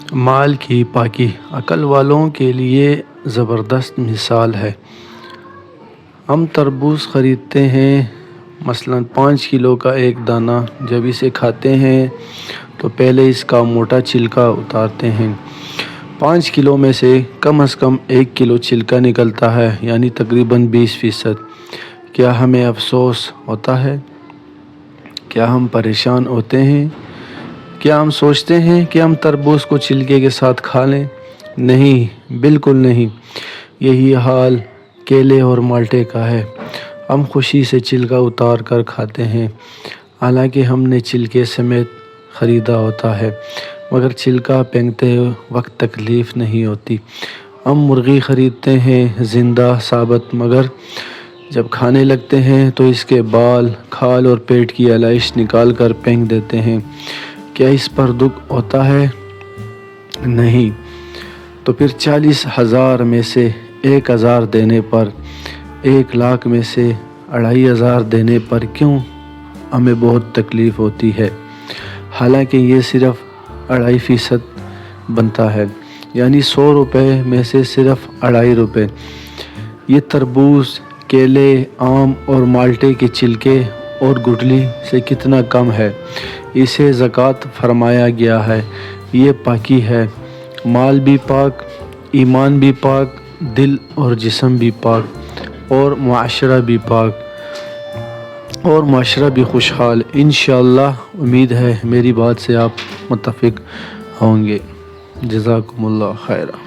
مال کی پاکی عقل والوں کے لیے زبردست مثال ہے۔ ہم تربوز خریدتے ہیں، مثلاً 5 کلو کا ایک دانہ۔ جب اسے کھاتے ہیں تو پہلے اس کا موٹا چھلکا اتارتے ہیں۔ 5 کلو میں سے کم از کم 1 کلو چھلکا نکلتا ہے، یعنی تقریباً 20%۔ کیا ہمیں افسوس ہوتا ہے؟ کیا ہم پریشان ہوتے ہیں؟ کیا ہم سوچتے ہیں کہ ہم تربوز کو چھلکے کے ساتھ کھا لیں؟ نہیں، بالکل نہیں۔ یہی حال کیلے اور مالٹے کا ہے۔ ہم خوشی سے چھلکا اتار کر کھاتے ہیں، حالانکہ ہم نے چھلکے سمیت خریدا ہوتا ہے، مگر چھلکا پھینکتے وقت تکلیف نہیں ہوتی۔ ہم مرغی خریدتے ہیں، زندہ ثابت، مگر جب کھانے لگتے ہیں تو اس کے بال، کھال اور پیٹ کی علائش نکال کر پھینک دیتے ہیں۔ کیا اس پر دکھ ہوتا ہے؟ نہیں۔ تو پھر 40,000 میں سے 1,000 دینے پر، 1,00,000 میں سے 2,500 دینے پر کیوں ہمیں بہت تکلیف ہوتی ہے؟ حالانکہ یہ صرف 2.5% بنتا ہے، یعنی 100 روپے میں سے صرف 2.5 روپے۔ یہ تربوز، کیلے، آم اور مالٹے کے چھلکے اور گٹلی سے کتنا کم ہے۔ اسے زکوٰۃ فرمایا گیا ہے۔ یہ پاکی ہے۔ مال بھی پاک، ایمان بھی پاک، دل اور جسم بھی پاک، اور معاشرہ بھی خوشحال۔ انشاءاللہ امید ہے میری بات سے آپ متفق ہوں گے۔ جزاکم اللہ خیرا۔